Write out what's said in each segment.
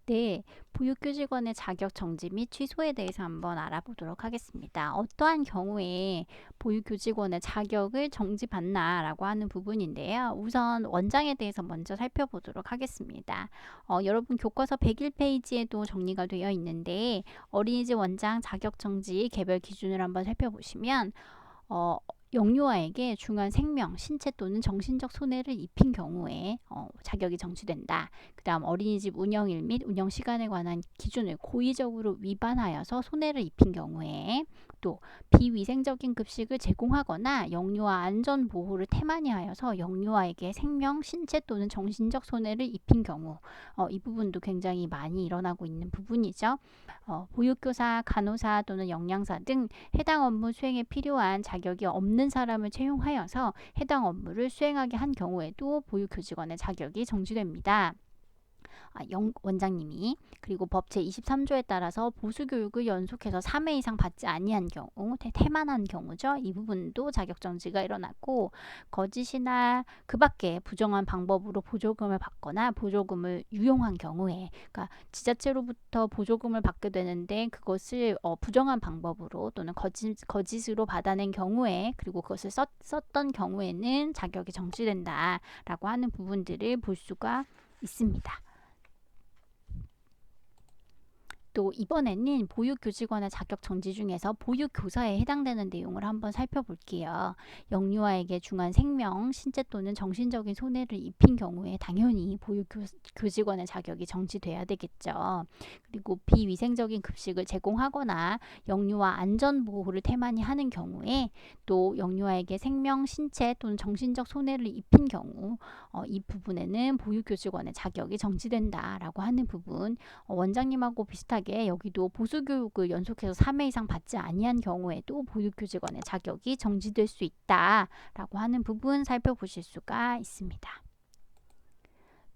네, 보육교직원의 자격 정지 및 취소에 대해서 한번 알아보도록 하겠습니다. 어떠한 경우에 보육교직원의 자격을 정지받나라고 하는 부분인데요. 우선 원장에 대해서 먼저 살펴보도록 하겠습니다. 여러분 교과서 101페이지에도 정리가 되어 있는데 어린이집 원장 자격 정지 개별 기준을 한번 살펴보시면 어, 영유아에게 중한 생명, 신체 또는 정신적 손해를 입힌 경우에 자격이 정지된다. 그 다음 어린이집 운영일 및 운영 시간에 관한 기준을 고의적으로 위반하여서 손해를 입힌 경우에 또 비위생적인 급식을 제공하거나 영유아 안전 보호를 태만히 하여서 영유아에게 생명, 신체 또는 정신적 손해를 입힌 경우 이 부분도 굉장히 많이 일어나고 있는 부분이죠. 보육교사, 간호사 또는 영양사 등 해당 업무 수행에 필요한 자격이 없는 사람을 채용하여서 해당 업무를 수행하게 한 경우에도 보육교직원의 자격이 정지됩니다. 원장님이 그리고 법 제23조에 따라서 보수교육을 연속해서 3회 이상 받지 아니한 경우 태만한 경우죠. 이 부분도 자격정지가 일어났고 거짓이나 그 밖에 부정한 방법으로 보조금을 받거나 보조금을 유용한 경우에 그러니까 지자체로부터 보조금을 받게 되는데 그것을 부정한 방법으로 또는 거짓으로 받아낸 경우에 그리고 그것을 썼던 경우에는 자격이 정지된다라고 하는 부분들을 볼 수가 있습니다. 또 이번에는 보육교직원의 자격 정지 중에서 보육교사에 해당되는 내용을 한번 살펴볼게요. 영유아에게 중한 생명, 신체 또는 정신적인 손해를 입힌 경우에 당연히 보육교직원의 자격이 정지돼야 되겠죠. 그리고 비위생적인 급식을 제공하거나 영유아 안전보호를 태만히 하는 경우에 또 영유아에게 생명, 신체 또는 정신적 손해를 입힌 경우 이 부분에는 보육교직원의 자격이 정지된다라고 하는 부분 원장님하고 비슷하게 여기도 보수교육을 연속해서 3회 이상 받지 아니한 경우에도 보육교직원의 자격이 정지될 수 있다라고 하는 부분 살펴보실 수가 있습니다.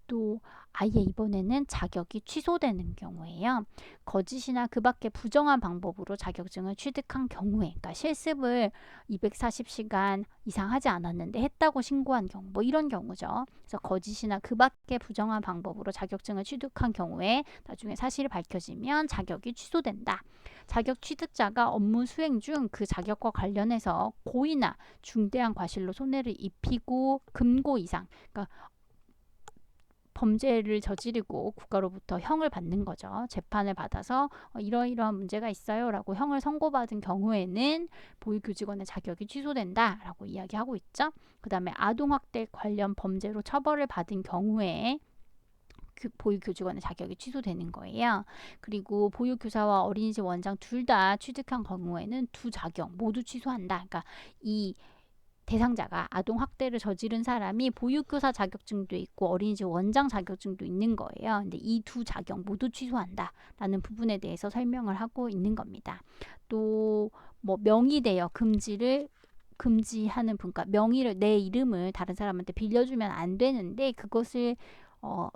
또 아예 이번에는 자격이 취소되는 경우에요. 거짓이나 그 밖에 부정한 방법으로 자격증을 취득한 경우에 그러니까 실습을 240시간 이상 하지 않았는데 했다고 신고한 경우 뭐 이런 경우죠. 그래서 거짓이나 그 밖에 부정한 방법으로 자격증을 취득한 경우에 나중에 사실이 밝혀지면 자격이 취소된다. 자격 취득자가 업무 수행 중 그 자격과 관련해서 고의나 중대한 과실로 손해를 입히고 금고 이상 그러니까 범죄를 저지르고 국가로부터 형을 받는 거죠. 재판을 받아서 이러이러한 문제가 있어요 라고 형을 선고받은 경우에는 보육교직원의 자격이 취소된다 라고 이야기하고 있죠. 그 다음에 아동학대 관련 범죄로 처벌을 받은 경우에 보육교직원의 자격이 취소되는 거예요. 그리고 보육교사와 어린이집 원장 둘 다 취득한 경우에는 두 자격 모두 취소한다. 그러니까 이 대상자가 아동학대를 저지른 사람이 보육교사 자격증도 있고 어린이집 원장 자격증도 있는 거예요. 근데 이 두 자격 모두 취소한다라는 부분에 대해서 설명을 하고 있는 겁니다. 또 뭐 명의 대여 금지하는 분, 그러니까 명의를 내 이름을 다른 사람한테 빌려주면 안 되는데 그것을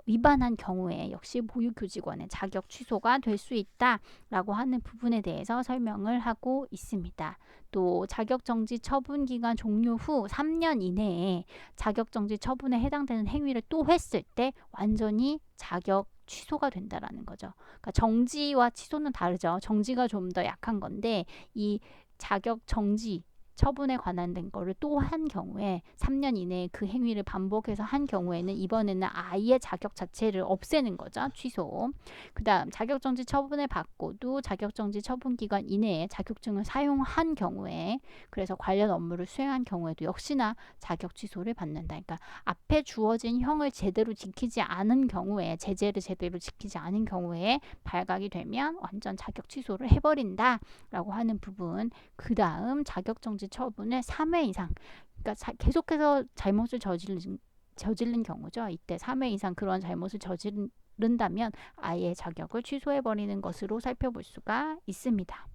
위반한 경우에 역시 보육교직원의 자격 취소가 될 수 있다라고 하는 부분에 대해서 설명을 하고 있습니다. 또 자격정지 처분 기간 종료 후 3년 이내에 자격정지 처분에 해당되는 행위를 또 했을 때 완전히 자격 취소가 된다라는 거죠. 그러니까 정지와 취소는 다르죠. 정지가 좀 더 약한 건데 이 자격 정지 처분에 관한 거를 또 한 경우에 3년 이내에 그 행위를 반복해서 한 경우에는 이번에는 아예 자격 자체를 없애는 거죠. 취소. 그 다음 자격정지 처분을 받고도 자격정지 처분 기간 이내에 자격증을 사용한 경우에 그래서 관련 업무를 수행한 경우에도 역시나 자격 취소를 받는다. 그러니까 앞에 주어진 형을 제대로 지키지 않은 경우에 제재를 제대로 지키지 않은 경우에 발각이 되면 완전 자격 취소를 해버린다 라고 하는 부분. 그 다음 자격정지 처분을 3회 이상 그러니까 계속해서 잘못을 저지른 경우죠. 이때 3회 이상 그런 잘못을 저지른다면 아예 자격을 취소해버리는 것으로 살펴볼 수가 있습니다.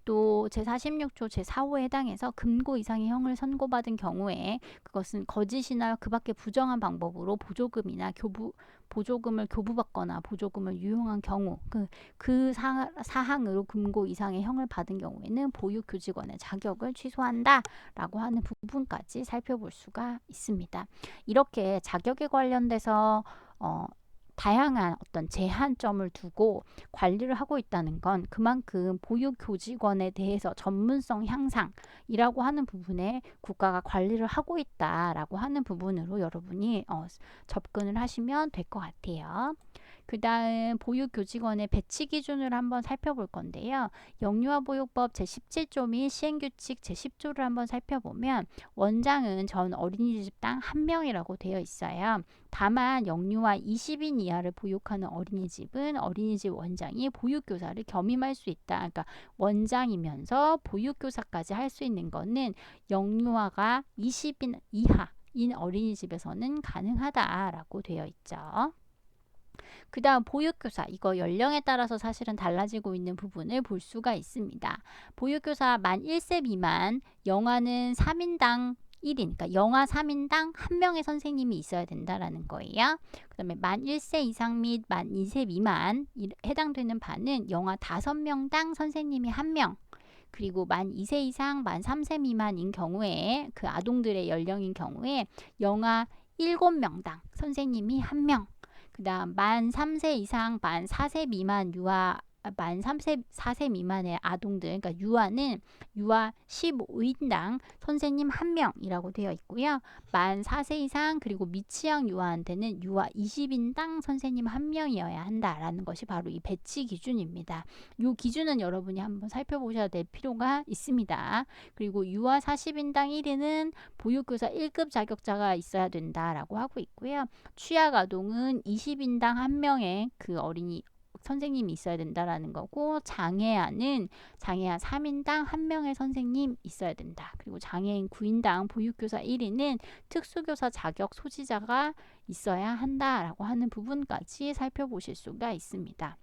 또 제46조 제4호에 해당해서 금고 이상의 형을 선고받은 경우에 그것은 거짓이나 그 밖에 부정한 방법으로 보조금이나 보조금을 교부받거나 보조금을 유용한 경우 그 사항으로 금고 이상의 형을 받은 경우에는 보육교직원의 자격을 취소한다라고 하는 부분까지 살펴볼 수가 있습니다. 이렇게 자격에 관련돼서 다양한 어떤 제한점을 두고 관리를 하고 있다는 건 그만큼 보육교직원에 대해서 전문성 향상이라고 하는 부분에 국가가 관리를 하고 있다라고 하는 부분으로 여러분이 접근을 하시면 될 것 같아요. 그 다음 보육교직원의 배치 기준을 한번 살펴볼 건데요. 영유아보육법 제17조 및 시행규칙 제10조를 한번 살펴보면 원장은 전 어린이집당 1명이라고 되어 있어요. 다만 영유아 20인 이하를 보육하는 어린이집은 어린이집 원장이 보육교사를 겸임할 수 있다. 그러니까 원장이면서 보육교사까지 할 수 있는 거는 영유아가 20인 이하인 어린이집에서는 가능하다라고 되어 있죠. 그 다음 보육교사, 이거 연령에 따라서 사실은 달라지고 있는 부분을 볼 수가 있습니다. 보육교사 만 1세 미만, 영아는 3인당 1인, 그러니까 영아 3인당 1명의 선생님이 있어야 된다라는 거예요. 그 다음에 만 1세 이상 및 만 2세 미만 해당되는 반은 영아 5명당 선생님이 1명, 그리고 만 2세 이상 만 3세 미만인 경우에 그 아동들의 연령인 경우에 영아 7명당 선생님이 1명, 그 다음 만 3세 이상 만 4세 미만 유아 만 3세 4세 미만의 아동들, 그러니까 유아는 유아 15인당 선생님 1명이라고 되어 있고요. 만 4세 이상 그리고 미취학 유아한테는 유아 20인당 선생님 1명이어야 한다라는 것이 바로 이 배치 기준입니다. 이 기준은 여러분이 한번 살펴보셔야 될 필요가 있습니다. 그리고 유아 40인당 1인은 보육교사 1급 자격자가 있어야 된다라고 하고 있고요. 취약 아동은 20인당 1명의 그 어린이 선생님이 있어야 된다라는 거고, 장애아는 장애아 3인당 1명의 선생님 있어야 된다. 그리고 장애인 9인당 보육교사 1인은 특수교사 자격 소지자가 있어야 한다라고 하는 부분까지 살펴보실 수가 있습니다.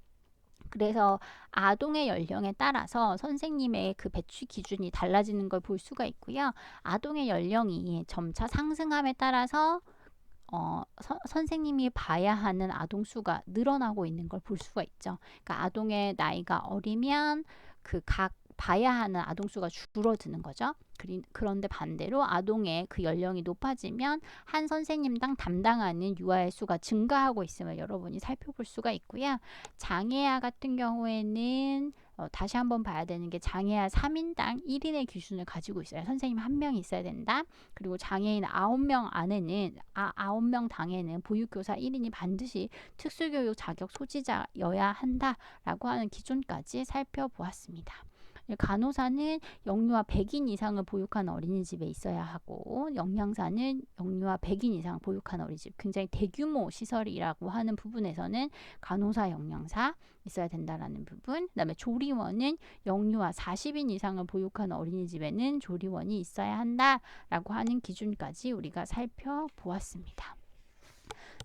그래서 아동의 연령에 따라서 선생님의 그 배치 기준이 달라지는 걸 볼 수가 있고요. 아동의 연령이 점차 상승함에 따라서 선생님이 봐야 하는 아동 수가 늘어나고 있는 걸 볼 수가 있죠. 그러니까 아동의 나이가 어리면 그 각 봐야 하는 아동 수가 줄어드는 거죠. 그런데 반대로 아동의 그 연령이 높아지면 한 선생님당 담당하는 유아의 수가 증가하고 있음을 여러분이 살펴볼 수가 있고요. 장애아 같은 경우에는 다시 한번 봐야 되는 게 장애아 3인당 1인의 기준을 가지고 있어요. 선생님 1명이 있어야 된다. 그리고 장애인 9명 안에는 9명 당에는 보육교사 1인이 반드시 특수교육 자격 소지자여야 한다라고 하는 기준까지 살펴보았습니다. 간호사는 영유아 100인 이상을 보육하는 어린이집에 있어야 하고, 영양사는 영유아 100인 이상 보육하는 어린이집, 굉장히 대규모 시설이라고 하는 부분에서는 간호사, 영양사 있어야 된다라는 부분. 그다음에 조리원은 영유아 40인 이상을 보육하는 어린이집에는 조리원이 있어야 한다라고 하는 기준까지 우리가 살펴보았습니다.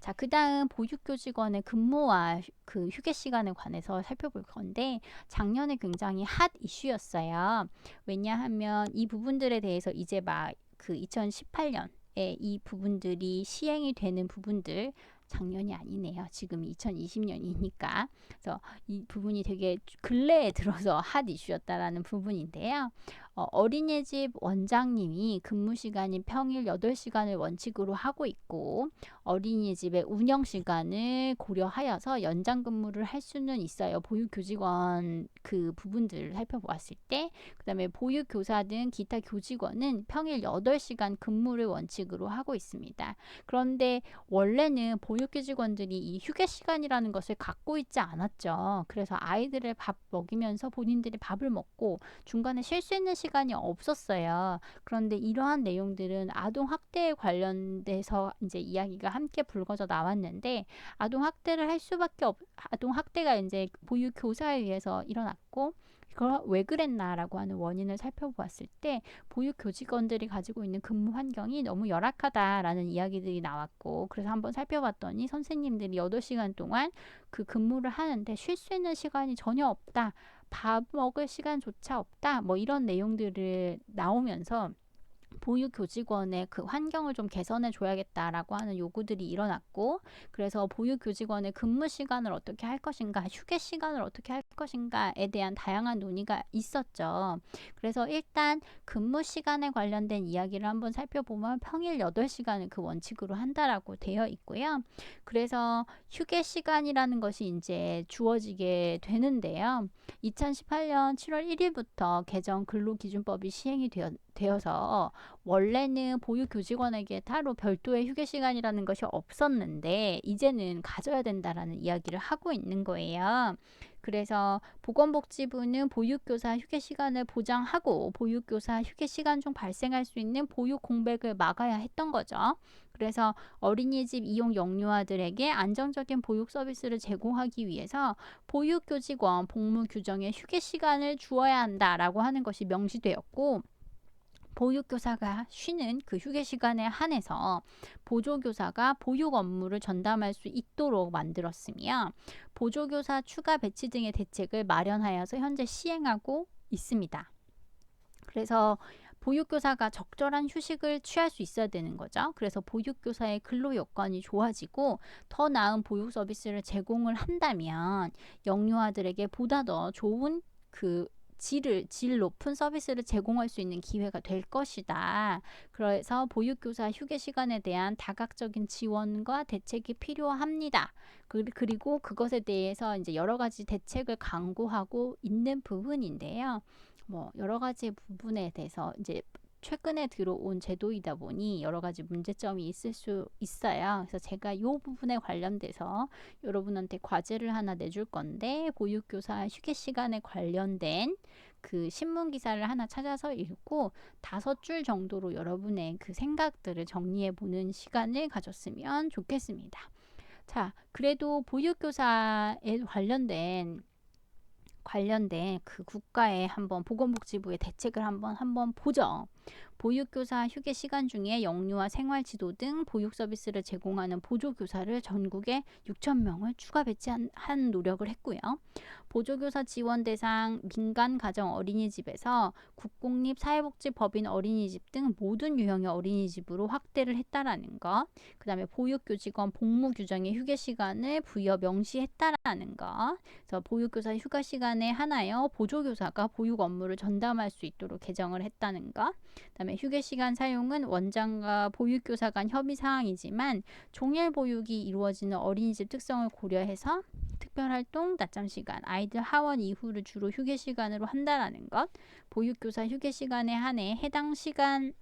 자, 그 다음 보육교직원의 근무와 그 휴게 시간에 관해서 살펴볼 건데, 작년에 굉장히 핫 이슈였어요. 왜냐하면 이 부분들에 대해서 이제 막 그 2018년에 이 부분들이 시행이 되는 부분들, 작년이 아니네요. 지금 2020년이니까. 그래서 이 부분이 되게 근래에 들어서 핫 이슈였다라는 부분인데요. 어린이집 원장님이 근무 시간이 평일 8시간을 원칙으로 하고 있고, 어린이집의 운영 시간을 고려하여서 연장 근무를 할 수는 있어요. 보육교직원 그 부분들을 살펴보았을 때. 그 다음에 보육교사 등 기타 교직원은 평일 8시간 근무를 원칙으로 하고 있습니다. 그런데 원래는 보육교직원들이 이 휴게 시간이라는 것을 갖고 있지 않았죠. 그래서 아이들을 밥 먹이면서 본인들이 밥을 먹고 중간에 쉴 수 있는 시간이 없었어요. 그런데 이러한 내용들은 아동 학대에 관련돼서 이제 이야기가 함께 불거져 나왔는데, 아동 학대를 할 수밖에 아동 학대가 이제 보육 교사에 의해서 일어났고, 왜 그랬나라고 하는 원인을 살펴보았을 때 보육 교직원들이 가지고 있는 근무 환경이 너무 열악하다라는 이야기들이 나왔고, 그래서 한번 살펴봤더니 선생님들이 8시간 동안 그 근무를 하는데 쉴 수 있는 시간이 전혀 없다. 밥 먹을 시간조차 없다. 뭐 이런 내용들을 나오면서 보육교직원의 그 환경을 좀 개선해 줘야겠다라고 하는 요구들이 일어났고, 그래서 보육교직원의 근무 시간을 어떻게 할 것인가, 휴게 시간을 어떻게 할 것인가에 대한 다양한 논의가 있었죠. 그래서 일단 근무 시간에 관련된 이야기를 한번 살펴보면 평일 8시간을 그 원칙으로 한다라고 되어 있고요. 그래서 휴게 시간이라는 것이 이제 주어지게 되는데요. 2018년 7월 1일부터 개정 근로기준법이 시행이 되어서 원래는 보육교직원에게 따로 별도의 휴게 시간이라는 것이 없었는데 이제는 가져야 된다라는 이야기를 하고 있는 거예요. 그래서 보건복지부는 보육교사 휴게 시간을 보장하고 보육교사 휴게 시간 중 발생할 수 있는 보육 공백을 막아야 했던 거죠. 그래서 어린이집 이용 영유아들에게 안정적인 보육 서비스를 제공하기 위해서 보육교직원 복무 규정에 휴게 시간을 주어야 한다라고 하는 것이 명시되었고, 보육교사가 쉬는 그 휴게 시간에 한해서 보조교사가 보육 업무를 전담할 수 있도록 만들었으며, 보조교사 추가 배치 등의 대책을 마련하여서 현재 시행하고 있습니다. 그래서 보육교사가 적절한 휴식을 취할 수 있어야 되는 거죠. 그래서 보육교사의 근로 여건이 좋아지고 더 나은 보육 서비스를 제공을 한다면 영유아들에게 보다 더 좋은 그 질 높은 서비스를 제공할 수 있는 기회가 될 것이다. 그래서 보육교사 휴게 시간에 대한 다각적인 지원과 대책이 필요합니다. 그리고 그것에 대해서 이제 여러 가지 대책을 강구하고 있는 부분인데요. 뭐 여러 가지 부분에 대해서 이제 최근에 들어온 제도이다 보니 여러 가지 문제점이 있을 수 있어요. 그래서 제가 이 부분에 관련돼서 여러분한테 과제를 하나 내줄 건데, 보육교사 휴게 시간에 관련된 그 신문 기사를 하나 찾아서 읽고 5줄 정도로 여러분의 그 생각들을 정리해 보는 시간을 가졌으면 좋겠습니다. 자, 그래도 보육교사에 관련된 그 국가의 한번 보건복지부의 대책을 한번 보죠. 보육교사 휴게 시간 중에 영유아 생활지도 등 보육 서비스를 제공하는 보조교사를 전국에 6,000명을 추가 배치한 노력을 했고요. 보조교사 지원 대상 민간 가정 어린이집에서 국공립 사회복지법인 어린이집 등 모든 유형의 어린이집으로 확대를 했다라는 것. 그 다음에 보육교직원 복무 규정의 휴게 시간을 부여 명시했다라는 것. 그래서 보육교사 휴가 시간에 한하여 보조교사가 보육 업무를 전담할 수 있도록 개정을 했다는 것. 그다음에 휴게 시간 사용은 원장과 보육교사 간 협의 사항이지만 종일 보육이 이루어지는 어린이집 특성을 고려해서 특별활동, 낮잠 시간, 아이들 하원 이후를 주로 휴게 시간으로 한다라는 것. 보육교사 휴게 시간에 한해 해당 시간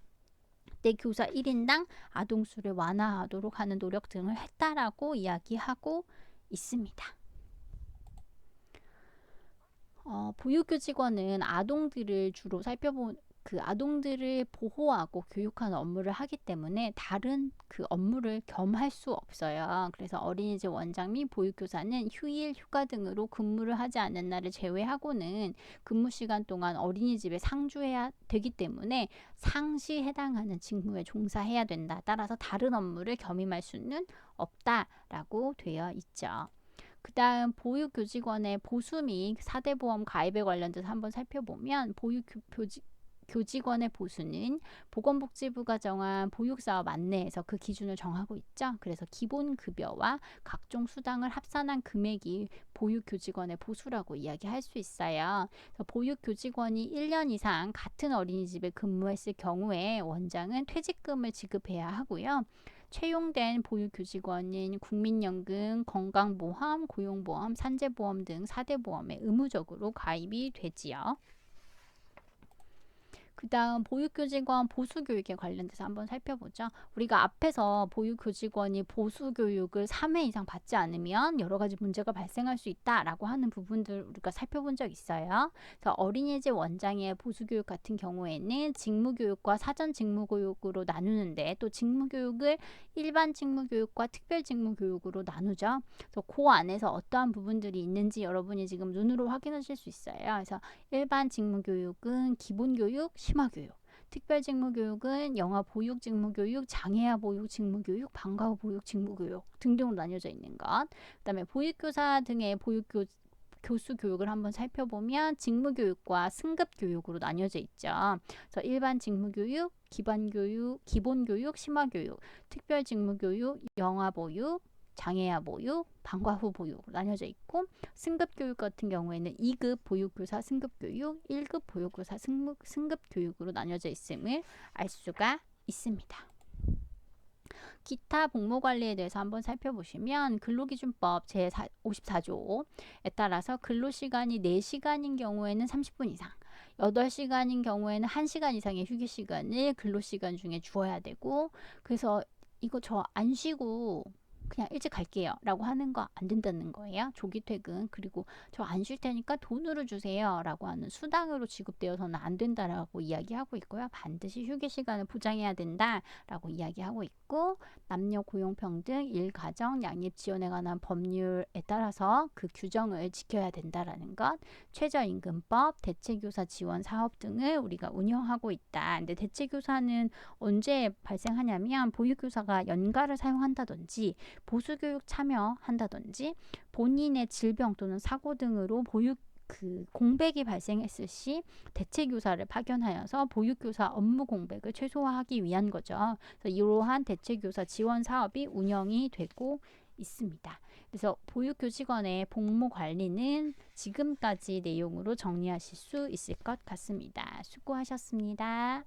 내 교사 1인당 아동수를 완화하도록 하는 노력 등을 했다라고 이야기하고 있습니다. 보육교직원은 아동들을 주로 그 아동들을 보호하고 교육하는 업무를 하기 때문에 다른 그 업무를 겸할 수 없어요. 그래서 어린이집 원장 및 보육교사는 휴일, 휴가 등으로 근무를 하지 않는 날을 제외하고는 근무 시간 동안 어린이집에 상주해야 되기 때문에 상시 해당하는 직무에 종사해야 된다. 따라서 다른 업무를 겸임할 수는 없다라고 되어 있죠. 그 다음 보육교직원의 보수 및 4대 보험 가입에 관련돼서 한번 살펴보면, 교직원의 보수는 보건복지부가 정한 보육사업 안내에서 그 기준을 정하고 있죠. 그래서 기본급여와 각종 수당을 합산한 금액이 보육교직원의 보수라고 이야기할 수 있어요. 그래서 보육교직원이 1년 이상 같은 어린이집에 근무했을 경우에 원장은 퇴직금을 지급해야 하고요. 채용된 보육교직원은 국민연금, 건강보험, 고용보험, 산재보험 등 4대 보험에 의무적으로 가입이 되지요. 그 다음 보육교직원 보수교육에 관련돼서 한번 살펴보죠. 우리가 앞에서 보육교직원이 보수교육을 3회 이상 받지 않으면 여러 가지 문제가 발생할 수 있다라고 하는 부분들 우리가 살펴본 적 있어요. 그래서 어린이집 원장의 보수교육 같은 경우에는 직무교육과 사전 직무교육으로 나누는데, 또 직무교육을 일반 직무교육과 특별 직무교육으로 나누죠. 그래서 그 안에서 어떠한 부분들이 있는지 여러분이 지금 눈으로 확인하실 수 있어요. 그래서 일반 직무교육은 기본교육, 심화교육, 특별직무교육은 영아 보육 직무교육, 장애아 보육 직무교육, 방과후 보육 직무교육 등등으로 나뉘어져 있는 것. 그 다음에 보육교사 등의 교수 교육을 한번 살펴보면 직무교육과 승급교육으로 나뉘어져 있죠. 그래서 일반 직무교육, 기본교육, 심화교육, 특별직무교육, 영아보육, 장애아 보육, 방과 후 보육으로 나뉘어져 있고, 승급교육 같은 경우에는 2급 보육교사 승급교육, 1급 보육교사 승급교육으로 나뉘어져 있음을 알 수가 있습니다. 기타 복무관리에 대해서 한번 살펴보시면 근로기준법 제54조에 따라서 근로시간이 4시간인 경우에는 30분 이상, 8시간인 경우에는 1시간 이상의 휴게시간을 근로시간 중에 주어야 되고, 그래서 이거 저 안 쉬고 그냥 일찍 갈게요 라고 하는 거 안 된다는 거예요. 조기 퇴근, 그리고 저 안 쉴 테니까 돈으로 주세요 라고 하는 수당으로 지급되어서는 안 된다라고 이야기하고 있고요. 반드시 휴게 시간을 보장해야 된다라고 이야기하고 있고, 남녀 고용평등, 일가정, 양립 지원에 관한 법률에 따라서 그 규정을 지켜야 된다라는 것, 최저임금법, 대체교사 지원 사업 등을 우리가 운영하고 있다. 근데 대체교사는 언제 발생하냐면 보육교사가 연가를 사용한다든지 보수교육 참여한다든지 본인의 질병 또는 사고 등으로 보육 공백이 발생했을 시 대체교사를 파견하여서 보육교사 업무 공백을 최소화하기 위한 거죠. 그래서 이러한 대체교사 지원 사업이 운영이 되고 있습니다. 그래서 보육교직원의 복무 관리는 지금까지 내용으로 정리하실 수 있을 것 같습니다. 수고하셨습니다.